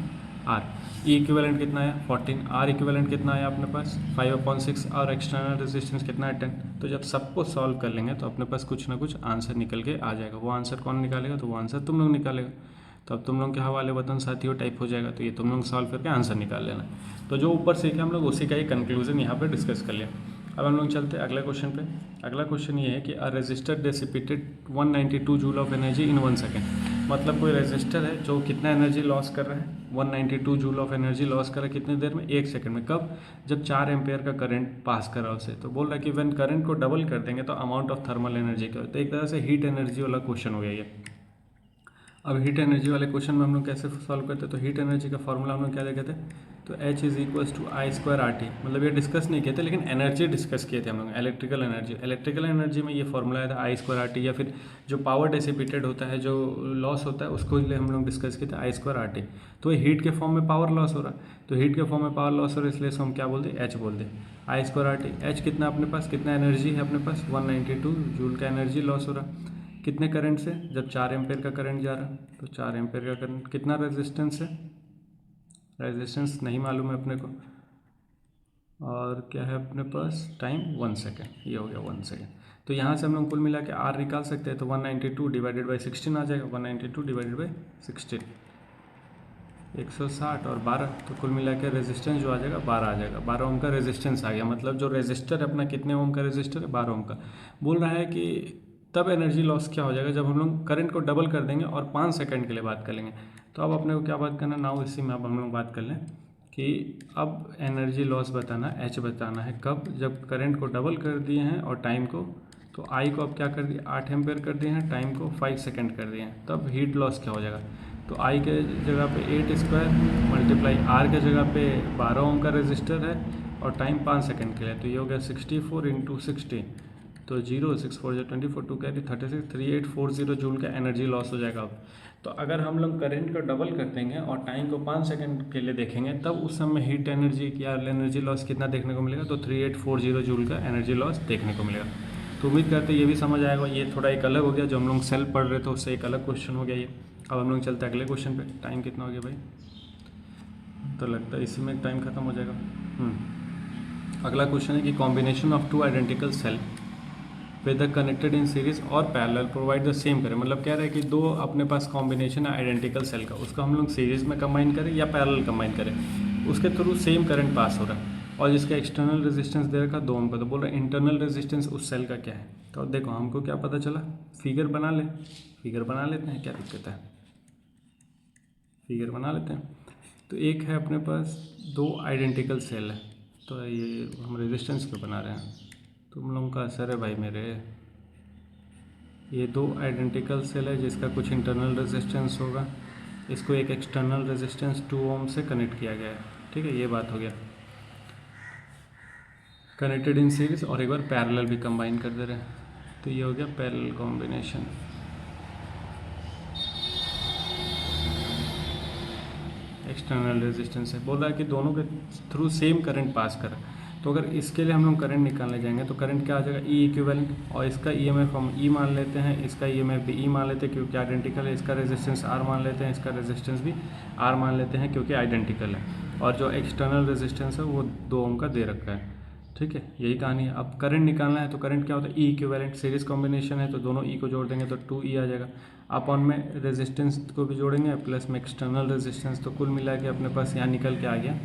आर। ई इक्विवेलेंट कितना आया 14, आर इक्विवेलेंट कितना आया अपने पास 5/6 और एक्सटर्नल रेजिस्टेंस कितना है 10। तो जब सबको सॉल्व कर लेंगे तो अपने पास कुछ ना कुछ आंसर निकल के आ जाएगा। वो आंसर कौन निकालेगा, तो वो आंसर तुम लोग निकालेगा। तो अब तुम लोग के हवाले वतन साथियों टाइप हो जाएगा, तो ये तुम लोग सॉल्व करके आंसर निकाल लेना। तो जो ऊपर सीखे हम लोग उसी का ही कंक्लूजन यहाँ पे डिस्कस कर लिया। अब हम लोग चलते हैं अगले क्वेश्चन पे। अगला क्वेश्चन ये है कि a register dissipated 192 joule of energy in 1 second. मतलब कोई रजिस्टर है जो कितना एनर्जी लॉस कर रहा है, 192 जूल ऑफ एनर्जी लॉस कर रहा है कितनी देर में, 1 सेकंड में। कब, जब 4 एम्पेयर का करंट पास कर रहा है उसे। तो बोल रहा है कि व्हेन करंट को डबल कर देंगे तो अमाउंट ऑफ थर्मल एनर्जी क्या होता है। एक तरह से हीट एनर्जी वाला क्वेश्चन हो गया ये। अब हीट एनर्जी वाले क्वेश्चन में हम लोग कैसे सॉल्व करते हैं, तो हीट एनर्जी का फॉर्मूला हम लोग क्या देखते थे, तो H = I² RT। मतलब ये डिस्कस नहीं किए थे लेकिन एनर्जी डिस्कस किए थे हम लोग। इलेक्ट्रिकल एनर्जी, इलेक्ट्रिकल एनर्जी में ये फॉर्मूला आया था I² RT, या फिर जो पावर डिसिपेटेड होता है, जो लॉस होता है, उसको लिए हम लोग डिस्कस किए थे I² RT। तो ये हीट के फॉर्म में पावर लॉस हो रहा है, तो हीट के फॉर्म में पावर लॉस हो रहा है, इसलिए हम क्या बोलते हैं, H बोलते हैं। I² RT, H कितना अपने पास, कितना एनर्जी है अपने पास, 192 जूल का एनर्जी लॉस हो रहा है कितने करंट से, जब 4 एम्पेयर का करंट जा रहा है। तो 4 एम्पेयर का करंट, कितना रेजिस्टेंस है, रेजिस्टेंस नहीं मालूम है अपने को, और क्या है अपने पास टाइम 1 सेकेंड, ये हो गया 1 सेकेंड। तो यहाँ से हम लोग कुल मिला के आर निकाल सकते हैं, तो 192 / 16 आ जाएगा, 192 / 16। 160 और 12, तो कुल मिला के रेजिस्टेंस जो आ जाएगा 12 आ जाएगा। 12 ओम का रेजिस्टेंस आ गया, मतलब जो रेजिस्टर है अपना कितने ओम का रेजिस्टर है, 12 ओम का। बोल रहा है कि तब एनर्जी लॉस क्या हो जाएगा जब हम लोग करंट को डबल कर देंगे और 5 सेकंड के लिए बात कर लेंगे। तो अब अपने को क्या बात करना, नाउ इसी में अब हम लोग बात कर लें कि अब एनर्जी लॉस बताना, एच बताना है कब, जब करंट को डबल कर दिए हैं और टाइम को, तो आई को अब क्या कर दिया, 8 एम्पेयर कर दिए हैं, टाइम को 5 सेकंड कर दिए हैं, तब हीट लॉस क्या हो जाएगा। तो आई के जगह पे 8 स्क्वायर मल्टीप्लाई आर के जगह पे 12 ओम का रेजिस्टर है और टाइम 5 सेकंड के लिए, तो ये हो गया 64 इंटू 60, तो 0 6 4 24 2 कैरी 36 3840 जूल का एनर्जी लॉस हो जाएगा अब। तो अगर हम लोग करंट को डबल कर देंगे और टाइम को 5 सेकंड के लिए देखेंगे, तब उस समय हीट एनर्जी या एनर्जी लॉस कितना देखने को मिलेगा, तो 3840 जूल का एनर्जी लॉस देखने को मिलेगा। तो उम्मीद करते हैं ये भी समझ आएगा। ये थोड़ा एक अलग हो गया, जो हम लोग सेल पढ़ रहे थे उससे एक अलग क्वेश्चन हो गया ये। अब हम लोग चलते हैं अगले क्वेश्चन पे। टाइम कितना हो गया भाई, तो लगता है इसी में टाइम खत्म हो जाएगा। अगला क्वेश्चन है कि combination of two identical cell whether connected in series और पैरेलल प्रोवाइड द सेम करें। मतलब कह रहा है कि दो अपने पास कॉम्बिनेशन है आइडेंटिकल सेल का, उसका हम लोग सीरीज में कंबाइन करें या पैरेलल कंबाइन करें, उसके थ्रू सेम करंट पास हो रहा है और जिसका एक्सटर्नल रेजिस्टेंस दे रखा 2 ओम का। तो बोल रहा है इंटरनल रेजिस्टेंस उस सेल का क्या है। तो देखो हमको क्या पता चला, फिगर बना लेते हैं, क्या दिक्कत है, फिगर बना लेते हैं। तो एक है अपने पास 2 आइडेंटिकल सेल है, तो ये हम रेजिस्टेंस क्यों बना रहे हैं, तुम लोगों का असर है भाई मेरे। ये 2 आइडेंटिकल सेल है जिसका कुछ इंटरनल रेजिस्टेंस होगा, इसको एक एक्सटर्नल रेजिस्टेंस 2 ओम से कनेक्ट किया गया है, ठीक है, ये बात हो गया कनेक्टेड इन सीरीज, और एक बार पैरेलल भी कंबाइन कर दे रहे हैं, तो ये हो गया पैरेलल कॉम्बिनेशन। एक्सटर्नल रेजिस्टेंस है, बोल रहा है कि दोनों के थ्रू सेम करंट पास कर। तो अगर इसके लिए हम लोग करंट निकालने जाएंगे तो करंट क्या आ जाएगा, ई इक्विवेलेंट, और इसका ईएमएफ हम ई मान लेते हैं, इसका ईएमएफ भी ई मान लेते हैं क्योंकि आइडेंटिकल है, इसका रेजिस्टेंस आर मान लेते हैं, इसका रेजिस्टेंस भी आर मान लेते हैं क्योंकि आइडेंटिकल है, और जो एक्सटर्नल रेजिस्टेंस है वो 2 ओम का दे रखा है, ठीक है, यही कहानी है। अब करंट निकालना है तो करंट क्या होता है, ई इक्विवेलेंट, सीरीज कॉम्बिनेशन है तो दोनों ई को जोड़ देंगे तो 2E आ जाएगा, अपॉन में रेजिस्टेंस को भी जोड़ेंगे प्लस में एक्सटर्नल रेजिस्टेंस, तो कुल मिला के अपने पास यहाँ निकल के आ गया,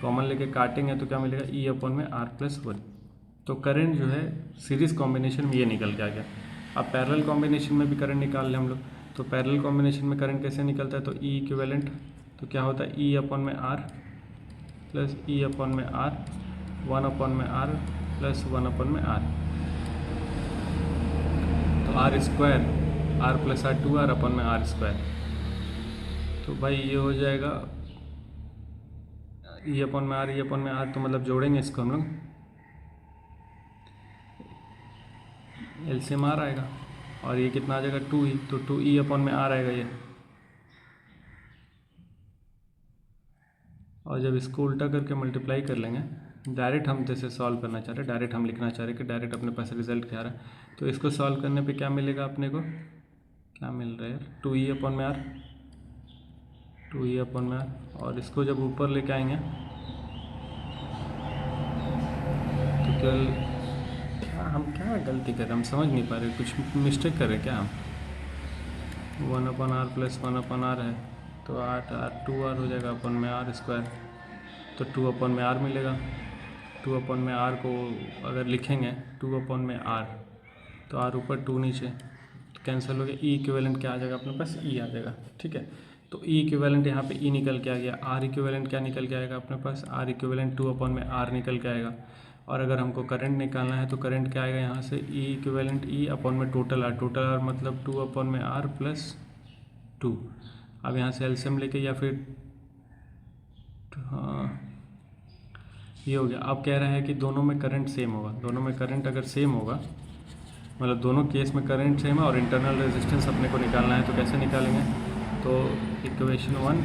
कॉमन लेके काटेंगे तो क्या मिलेगा, ई अपॉन में R+1। तो करंट जो है सीरीज कॉम्बिनेशन में ये निकल के आ गया। अब पैरेलल कॉम्बिनेशन में भी करंट निकाल लें हम लोग, तो पैरेलल कॉम्बिनेशन में करंट कैसे निकलता है, तो ई इक्विवेलेंट, तो क्या होता है ई अपॉन में R प्लस ई अपॉन में R, 1 अपॉन में R प्लस 1 अपॉन में R, तो R square, R plus R 2R upon में R स्क्वायर, तो भाई ये हो जाएगा ई अपॉन में R, तो मतलब जोड़ेंगे इसको हम लोग, एलसीएम R आएगा और ये कितना आ जाएगा 2E, तो 2E अपॉन में R आएगा ये, और जब इसको उल्टा करके मल्टीप्लाई कर लेंगे, डायरेक्ट हम जैसे सॉल्व करना चाह रहे हैं, डायरेक्ट हम लिखना चाह रहे हैं कि डायरेक्ट अपने पास रिजल्ट क्या आ रहा है, तो इसको सॉल्व करने पे क्या मिलेगा अपने को, क्या मिल रहा है यार, 2E अपॉन में R, 2E अपॉन में R, और इसको जब ऊपर लेके आएंगे तो क्या गलती कर रहे हैं, हम समझ नहीं पा रहे, कुछ मिस्टेक कर रहे हैं क्या हम। 1 upon R plus 1 upon R है तो 8R 2R हो जाएगा अपॉन में R स्क्वायर, तो 2 अपॉन में R मिलेगा। 2 अपॉन में R को अगर लिखेंगे 2 अपॉन में R, तो R ऊपर 2 नीचे, तो कैंसिल हो गया, ई इक्विवेलेंट क्या आ जाएगा अपने पास, ई आ जाएगा, ठीक है। तो ई इक्विवेलेंट यहाँ पे ई निकल के आ गया, आर इक्विवेलेंट क्या निकल के आएगा अपने पास, आर इक्विवेलेंट 2 अपॉन में आर निकल के आएगा। और अगर हमको करंट निकालना है तो करंट क्या आएगा यहाँ से, ई इक्विवेलेंट ई अपॉन में टोटल आर मतलब 2 अपॉन में आर प्लस 2। अब यहाँ से एलसीएम लेके या फिर हाँ ये हो गया। अब कह रहा है कि दोनों में करंट सेम होगा, दोनों में करंट अगर सेम होगा, मतलब दोनों केस में करंट सेम है और इंटरनल रेजिस्टेंस अपने को निकालना है, तो कैसे निकालेंगे, तो इक्वेशन 1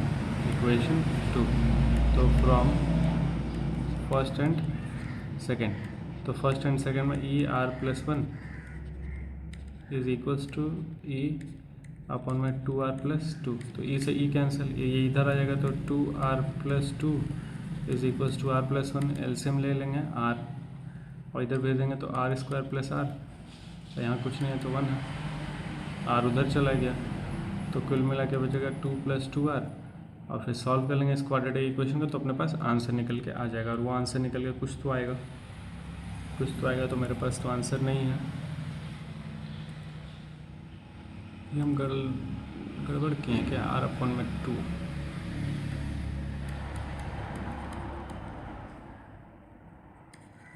इक्वेशन 2, तो फ्रॉम फर्स्ट एंड सेकेंड, तो फर्स्ट एंड सेकेंड में E R plus 1 is equals to E upon में 2R प्लस 2, तो ई से ई कैंसिल, ये इधर आ जाएगा, तो 2R plus 2 is equals to R plus 1, LCM ले लेंगे R और इधर भेज देंगे तो R स्क्वायर प्लस R, तो यहाँ कुछ नहीं है तो 1 है, R उधर चला गया, तो कुल मिला के बचेगा 2 प्लस 2R और फिर सॉल्व कर लेंगे इस क्वाड्रेटिक इक्वेशन को, तो अपने पास आंसर निकल के आ जाएगा। और वो आंसर निकल के कुछ तो आएगा, तो मेरे पास तो आंसर नहीं है। ये हम गड़बड़ किए हैं क्या? R/2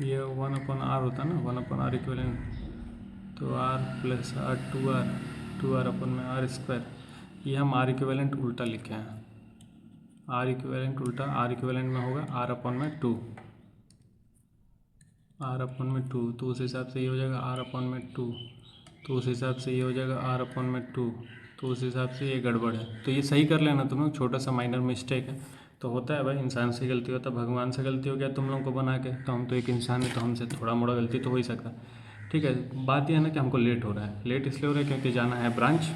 ये 1/r होता है ना, 1/r इक्वलेंट, तो r + r 2r/r²। ये हम r इक्वलेंट उल्टा लिखे हैं, r इक्वलेंट उल्टा, r इक्वलेंट में होगा r/2, तो उस हिसाब से ये हो जाएगा r/2, तो उस हिसाब से ये हो जाएगा r/2, तो उस हिसाब से ये गड़बड़ है। तो ये सही कर लेना तुम लोग, छोटा सा माइनर मिस्टेक है, तो होता है भाई, इंसान से गलती होता है, भगवान से गलती हो गया तुम लोगों को बना के, तो हम तो एक इंसान है, तो हमसे थोड़ा मोड़ा गलती तो हो ही सकता है। ठीक है, बात यह है ना कि हमको लेट हो रहा है, लेट इसलिए हो रहा है क्योंकि जाना है ब्रांच,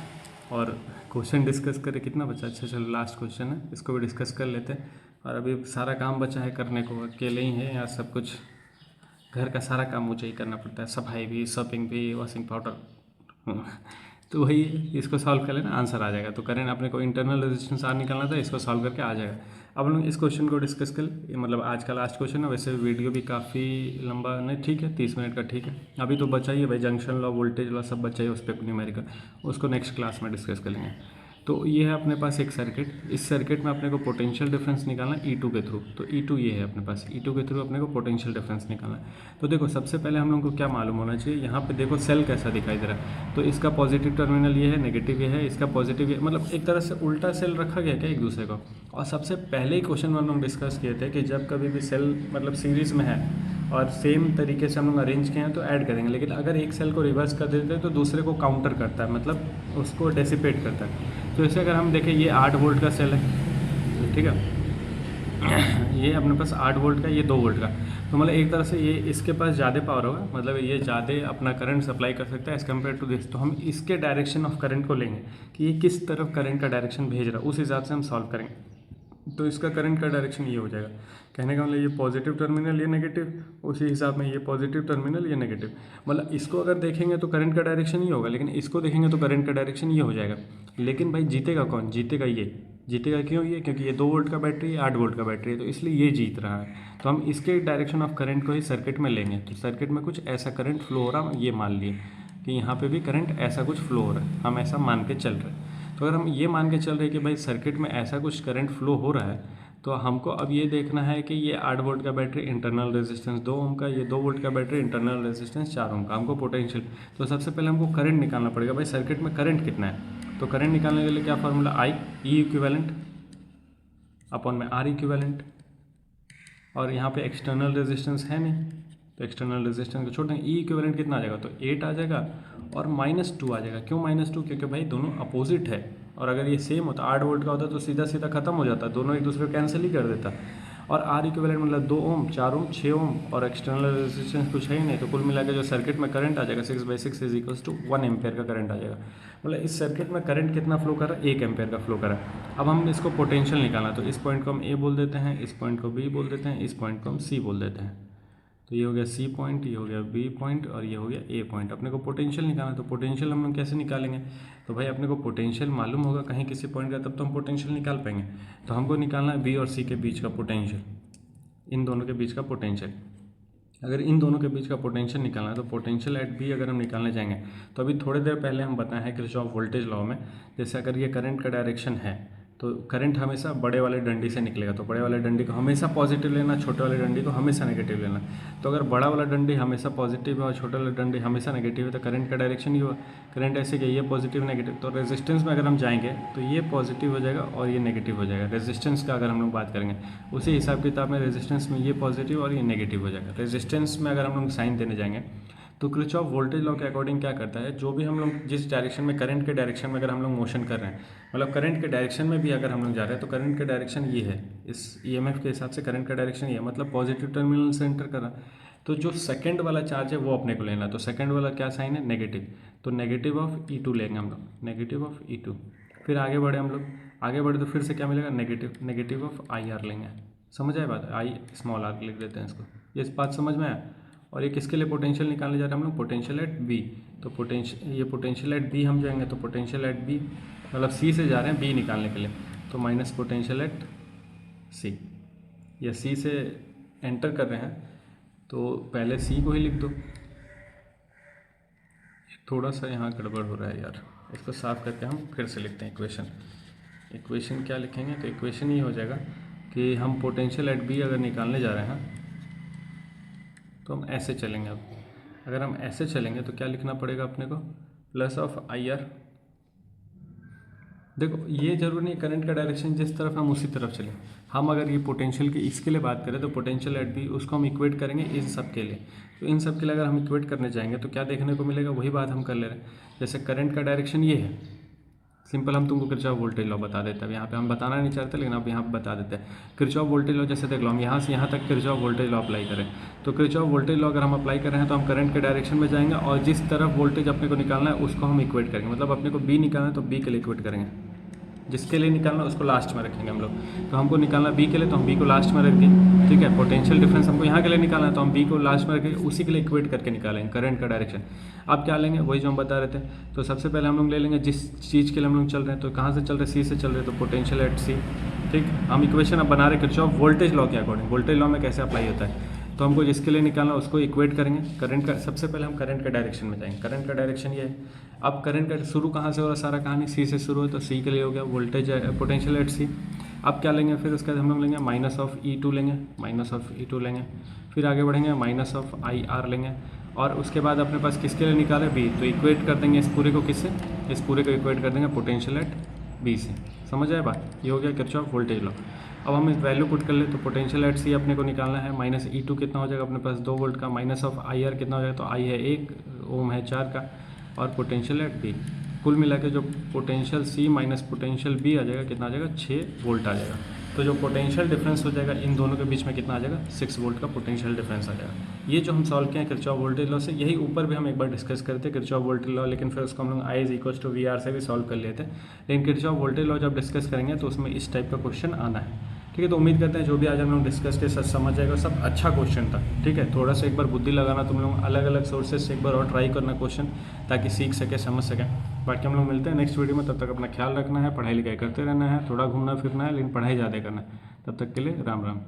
और क्वेश्चन डिस्कस करें। कितना बचा? अच्छा चलो लास्ट क्वेश्चन है, इसको भी डिस्कस कर लेते हैं। और अभी सारा काम बचा है करने को, अकेले ही है यार, सब कुछ घर का सारा काम मुझे ही करना पड़ता है, सफाई भी, शॉपिंग भी, वॉशिंग पाउडर तो वही, इसको सॉल्व कर लेना, आंसर आ जाएगा। तो करेंट अपने को इंटरनल रेजिस्टेंस आर निकालना था, इसको सॉल्व करके आ जाएगा। अब हम लोग इस क्वेश्चन को डिस्कस कर, मतलब आज का लास्ट क्वेश्चन है, वैसे वीडियो भी काफ़ी लंबा नहीं, ठीक है 30 मिनट का, ठीक है। अभी तो बचा ही है भाई, जंक्शन लॉ, वोल्टेज लॉ सब बचा ही, उस पर न्यूमेरिकल, उसको नेक्स्ट क्लास में डिस्कस कर लेंगे। तो ये है अपने पास एक सर्किट, इस सर्किट में अपने को पोटेंशियल डिफरेंस निकालना है E2 के थ्रू। तो E2 ये है अपने पास, E2 के थ्रू अपने को पोटेंशियल डिफरेंस निकालना है। तो देखो सबसे पहले हम लोग को क्या मालूम होना चाहिए, यहाँ पे देखो सेल कैसा दिखाई दे रहा है, तो इसका पॉजिटिव टर्मिनल ये है, नेगेटिव ये है, इसका पॉजिटिव ये, मतलब एक तरह से उल्टा सेल रखा गया क्या एक दूसरे को। और सबसे पहले ही क्वेश्चन में हम लोग डिस्कस किए थे कि जब कभी भी सेल मतलब सीरीज़ में है और सेम तरीके से हम लोग अरेंज किए हैं तो ऐड करेंगे, लेकिन अगर एक सेल को रिवर्स कर देते हैं तो दूसरे को काउंटर करता है, मतलब उसको डेसिपेट करता है। तो इसे अगर हम देखें, ये 8 वोल्ट का सेल है, ठीक है, ये अपने पास 8 वोल्ट का, ये 2 वोल्ट का, तो मतलब एक तरह से ये इसके पास ज़्यादा पावर होगा, मतलब ये ज़्यादा अपना करंट सप्लाई कर सकता है एज़ कम्पेयर टू दिस। तो हम इसके डायरेक्शन ऑफ करंट को लेंगे कि ये किस तरफ करंट का डायरेक्शन भेज रहा है, उस हिसाब से हम सॉल्व करेंगे। तो इसका करंट का डायरेक्शन ये हो जाएगा, कहने का मतलब ये पॉजिटिव टर्मिनल, ये नेगेटिव, उसी हिसाब में ये पॉजिटिव टर्मिनल, ये नेगेटिव, मतलब इसको अगर देखेंगे तो करंट का डायरेक्शन ये होगा, लेकिन इसको देखेंगे तो करंट का डायरेक्शन ये हो जाएगा। लेकिन भाई जीतेगा कौन? जीतेगा ये, जीतेगा क्यों? ये क्योंकि ये 2 वोल्ट का बैटरी है, 8 वोल्ट का बैटरी है, तो इसलिए ये जीत रहा है। तो हम इसके डायरेक्शन ऑफ करंट को ही सर्किट में लेंगे। तो सर्किट में कुछ ऐसा करंट फ्लो हो रहा है, ये मान लिए कि यहाँ पे भी करंट ऐसा कुछ फ्लो हो रहा है, हम ऐसा मान के चल रहे हैं। तो अगर हम ये मान के चल रहे हैं कि भाई सर्किट में ऐसा कुछ करंट फ्लो हो रहा है, तो हमको अब ये देखना है कि ये 8 वोल्ट का बैटरी इंटरनल रेजिस्टेंस 2 ओम का, ये 2 वोल्ट का बैटरी इंटरनल रेजिस्टेंस 4 ओम का, हमको पोटेंशियल। तो सबसे पहले हमको करंट निकालना पड़ेगा, भाई सर्किट में करंट कितना है। तो करंट निकालने के लिए क्या formula, I E equivalent upon में R इक्विवेलेंट, और यहाँ पे एक्सटर्नल रेजिस्टेंस है नहीं, तो एक्सटर्नल रेजिस्टेंस को छोड़ देंगे। E इक्विवेलेंट कितना आ जाएगा, तो 8 आ जाएगा और -2 आ जाएगा। क्यों -2? क्योंकि भाई दोनों अपोजिट है, और अगर ये सेम होता 8 वोल्ट का होता तो सीधा सीधा खत्म हो जाता, दोनों एक दूसरे को कैंसिल ही कर देता। और R इक्विवेलेंट मतलब 2 ओम, 4 ओम, 6 ओम, और एक्सटर्नल रेजिस्टेंस कुछ है ही नहीं, तो कुल मिला के जो सर्किट में करंट आ जाएगा 6/6 = 1 एम्पेयर का करंट आ जाएगा। मतलब इस सर्किट में करंट कितना फ्लो कर रहा है, 1 एम्पेयर का फ्लो कर रहा है। अब हम इसको पोटेंशियल निकालना, तो इस पॉइंट को हम A बोल देते हैं, इस पॉइंट को B बोल देते हैं, इस पॉइंट को हम C बोल देते हैं। तो ये हो गया C पॉइंट, ये हो गया B पॉइंट, और ये हो गया A पॉइंट। अपने को पोटेंशियल निकालना, तो पोटेंशियल हम लोग कैसे निकालेंगे, तो भाई अपने को पोटेंशियल मालूम होगा कहीं किसी पॉइंट का, तब तो हम पोटेंशियल निकाल पाएंगे। तो हमको निकालना है B और C के बीच का पोटेंशियल, इन दोनों के बीच का पोटेंशियल। अगर इन दोनों के बीच का पोटेंशियल निकालना है, तो पोटेंशियल एट B अगर हम निकालने जाएंगे, तो अभी थोड़ी देर पहले हम बताए हैं किरचॉफ वोल्टेज लॉ में, जैसे अगर ये करंट का डायरेक्शन है, तो करंट हमेशा बड़े वाले डंडी से निकलेगा, तो बड़े वाले डंडी को हमेशा पॉजिटिव लेना, छोटे वाले डंडी को हमेशा नेगेटिव लेना। तो अगर बड़ा वाला डंडी हमेशा पॉजिटिव है और छोटा वाला डंडी हमेशा नेगेटिव है, तो करंट का डायरेक्शन ही हुआ। करंट ऐसे कि ये पॉजिटिव नेगेटिव, तो रेजिस्टेंस में अगर हम जाएंगे तो ये पॉजिटिव हो जाएगा और ये नेगेटिव हो जाएगा। रेजिस्टेंस का अगर हम लोग बात करेंगे, उसी हिसाब किताब में रेजिस्टेंस में ये पॉजिटिव और ये नेगेटिव हो जाएगा। रेजिस्टेंस में अगर हम लोग साइन देने जाएंगे, तो किरचॉफ वोल्टेज लॉ के अकॉर्डिंग क्या करता है, जो भी हम लोग जिस डायरेक्शन में, करंट के डायरेक्शन में अगर हम लोग मोशन कर रहे हैं, मतलब करंट के डायरेक्शन में भी अगर हम लोग जा रहे हैं, तो करंट का डायरेक्शन ये है, इस EMF के हिसाब से करंट का डायरेक्शन ये है, मतलब पॉजिटिव टर्मिनल से एंटर कर रहा है। तो जो सेकंड वाला चार्ज है वो अपने को लेना, तो सेकंड वाला क्या साइन है, नेगेटिव, तो नेगेटिव ऑफ E2 लेंगे हम लोग, नेगेटिव ऑफ E2। फिर आगे बढ़े हम लोग, आगे बढ़े तो फिर से क्या मिलेगा, नेगेटिव ऑफ IR लेंगे। समझ आए बात, I स्मॉल r लिख देते हैं इसको, ये बात समझ में आया। और ये किसके लिए पोटेंशियल निकालने जा रहे हैं हम लोग, पोटेंशियल एट B। तो पोटेंशियल, ये पोटेंशियल एट B हम जाएंगे, तो पोटेंशियल एट B मतलब C से जा रहे हैं B निकालने के लिए, तो माइनस पोटेंशियल एट सी, या सी से एंटर कर रहे हैं तो पहले सी को ही लिख दो। थोड़ा सा यहाँ गड़बड़ हो रहा है यार, इसको साफ करके हम फिर से लिखते हैं इक्वेशन क्या लिखेंगे, तो इक्वेशन ये हो जाएगा कि हम पोटेंशियल एट बी अगर निकालने जा रहे हैं तो हम ऐसे चलेंगे। अब अगर हम ऐसे चलेंगे तो क्या लिखना पड़ेगा अपने को, प्लस ऑफ आई आर। देखो ये जरूरी नहीं करंट का डायरेक्शन जिस तरफ हम उसी तरफ चलें। हम अगर ये पोटेंशियल की इसके लिए बात करें तो पोटेंशियल एट बी उसको हम इक्वेट करेंगे इन सब के लिए। तो इन सब के लिए अगर हम इक्वेट करने जाएंगे तो क्या देखने को मिलेगा, वही बात हम कर ले रहे हैं। जैसे करंट का डायरेक्शन ये है, सिंपल हम तुमको किरचॉफ वोल्टेज लॉ बता देते हैं। यहाँ पे हम बताना नहीं चाहते लेकिन अब यहाँ पे बता देते हैं। किरचॉफ वोल्टेज लॉ जैसे देख लो, हम यहाँ से यहाँ तक किरचॉफ वोल्टेज लॉ अप्लाई करें तो किरचॉफ वोल्टेज लॉ अगर हम अप्लाई कर रहे हैं तो हम करंट के डायरेक्शन में जाएंगे और जिस तरफ वोल्टेज अपने को निकालना है उसको हम इक्वेट करेंगे। मतलब अपने को बी निकालना है तो बी के लिए इक्वेट करेंगे, जिसके लिए निकालना उसको लास्ट में रखेंगे हम लोग। तो हमको निकालना बी के लिए तो हम बी को लास्ट में रख दिए, ठीक है। पोटेंशियल डिफरेंस हमको यहाँ के लिए निकालना है तो हम बी को लास्ट में रखेंगे, उसी के लिए इक्वेट करके निकालेंगे करंट का डायरेक्शन। अब क्या लेंगे, वही जो हम बता रहे थे। तो सबसे पहले हम लोग ले लेंगे जिस चीज़ के लिए हम लोग चल रहे हैं, तो कहाँ से चल रहे हैं, सी से चल रहे हैं, तो पोटेंशियल एट सी, ठीक। हम इक्वेशन अब बना रहे किरचॉफ वोल्टेज लॉ के अकॉर्डिंग। वोल्टेज लॉ में कैसे अप्लाई होता है, तो हमको जिसके लिए निकालना उसको इक्वेट करेंगे करंट का। सबसे पहले हम करंट के डायरेक्शन में जाएंगे। करंट का डायरेक्शन ये है। अब करंट का शुरू कहाँ से हो रहा है, सारा कहानी सी से शुरू है तो सी के लिए हो गया वोल्टेज पोटेंशियल एट सी। अब क्या लेंगे, फिर उसके बाद हम लोग लेंगे माइनस ऑफ E2 लेंगे, माइनस ऑफ E2 लेंगे। फिर आगे बढ़ेंगे माइनस ऑफ IR लेंगे और उसके बाद अपने पास किसके लिए निकाले, बी। तो इक्वेट कर देंगे इस पूरे को किससे, इस पूरे को इक्वेट कर देंगे पोटेंशियल एट बी से। समझ आए बात, ये हो गया किरचॉफ वोल्टेज लॉ। अब हम इस वैल्यू पुट कर ले तो पोटेंशियल एट सी अपने को निकालना है। माइनस E2 कितना हो जाएगा अपने पास 2 वोल्ट का, माइनस ऑफ IR कितना हो जाएगा, तो I है 1, ओम है 4 का, और पोटेंशियल एट बी। कुल मिला के जो पोटेंशियल सी माइनस पोटेंशियल बी आ जाएगा कितना आ जाएगा, 6 वोल्ट आ जाएगा। तो जो पोटेंशियल डिफरेंस हो जाएगा इन दोनों के बीच में कितना आ जाएगा, 6 वोल्ट का पोटेंशियल डिफरेंस आ जाएगा। ये जो हम सॉल्व किए हैं किरचॉफ वोल्टेज लॉ से, यही ऊपर भी हम एक बार डिस्कस करते किरचॉफ वोल्टेज लॉ, लेकिन फिर उसको हम लोग I = VR से भी सॉल्व कर लेते हैं। लेकिन किरचॉफ वोल्टेज लॉ जब डिस्कस करेंगे तो उसमें इस टाइप का क्वेश्चन आना है, ठीक है। तो उम्मीद करते हैं जो भी आज हम लोग डिस्कस के साथ समझ जाएगा, सब अच्छा क्वेश्चन था, ठीक है। थोड़ा सा एक बार बुद्धि लगाना, तुम लोग अलग अलग सोर्सेज से एक बार और ट्राई करना क्वेश्चन, ताकि सीख सके, समझ सकें। बाकी हम लोग मिलते हैं नेक्स्ट वीडियो में, तब तक अपना ख्याल रखना है, पढ़ाई लिखाई करते रहना है, थोड़ा घूमना फिरना है लेकिन पढ़ाई ज़्यादा करना है। तब तक के लिए राम राम।